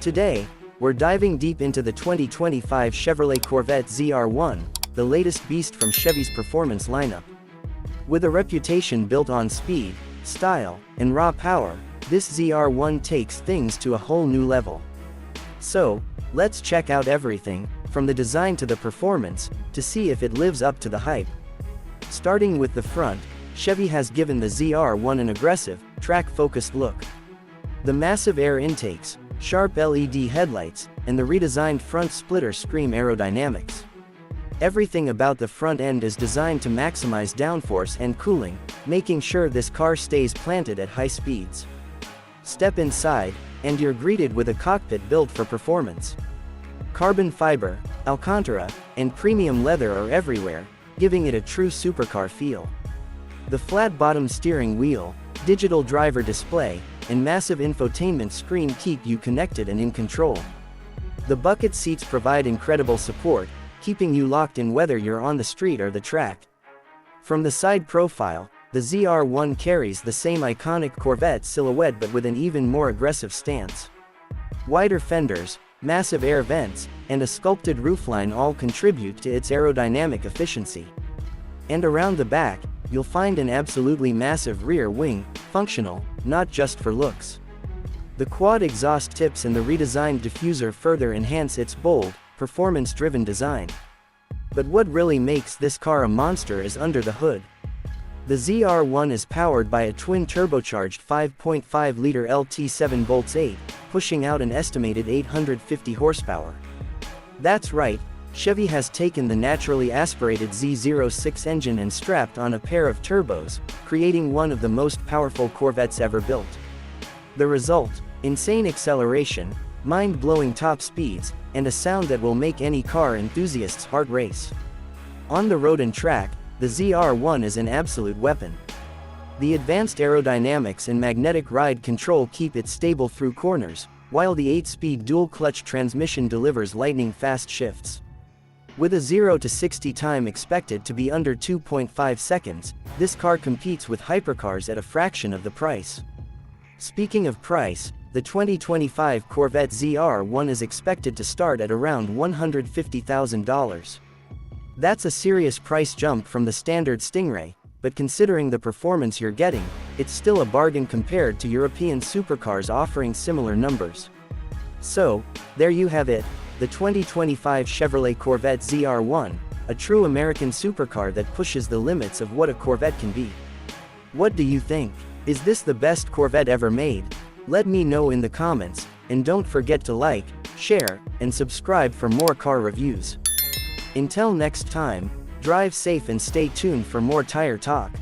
Today, we're diving deep into the 2025 Chevrolet Corvette ZR1, the latest beast from Chevy's performance lineup. With a reputation built on speed, style, and raw power, this ZR1 takes things to a whole new level. So, let's check out everything, from the design to the performance, to see if it lives up to the hype. Starting with the front, Chevy has given the ZR1 an aggressive, track-focused look. The massive air intakes, sharp LED headlights, and the redesigned front splitter scream aerodynamics. Everything about the front end is designed to maximize downforce and cooling, making sure this car stays planted at high speeds. Step inside, and you're greeted with a cockpit built for performance. Carbon fiber, Alcantara, and premium leather are everywhere, giving it a true supercar feel. The flat-bottom steering wheel, digital driver display, and massive infotainment screen keep you connected and in control. The bucket seats provide incredible support, keeping you locked in whether you're on the street or the track. From the side profile, the ZR1 carries the same iconic Corvette silhouette but with an even more aggressive stance. Wider fenders, massive air vents, and a sculpted roofline all contribute to its aerodynamic efficiency. And around the back, you'll find an absolutely massive rear wing, functional, not just for looks. The quad exhaust tips and the redesigned diffuser further enhance its bold, performance-driven design. But what really makes this car a monster is under the hood. The ZR1 is powered by a twin-turbocharged 5.5-liter LT7 Bolts 8, pushing out an estimated 850 horsepower. That's right, Chevy has taken the naturally aspirated Z06 engine and strapped on a pair of turbos, creating one of the most powerful Corvettes ever built. The result: insane acceleration, mind-blowing top speeds, and a sound that will make any car enthusiast's heart race. On the road and track, the ZR1 is an absolute weapon. The advanced aerodynamics and magnetic ride control keep it stable through corners, while the 8-speed dual-clutch transmission delivers lightning-fast shifts. With a 0 to 60 time expected to be under 2.5 seconds, this car competes with hypercars at a fraction of the price. Speaking of price, the 2025 Corvette ZR1 is expected to start at around $150,000. That's a serious price jump from the standard Stingray, but considering the performance you're getting, it's still a bargain compared to European supercars offering similar numbers. So, there you have it, the 2025 Chevrolet Corvette ZR1, a true American supercar that pushes the limits of what a Corvette can be. What do you think? Is this the best Corvette ever made? Let me know in the comments, and don't forget to like, share, and subscribe for more car reviews. Until next time, drive safe and stay tuned for more tire talk.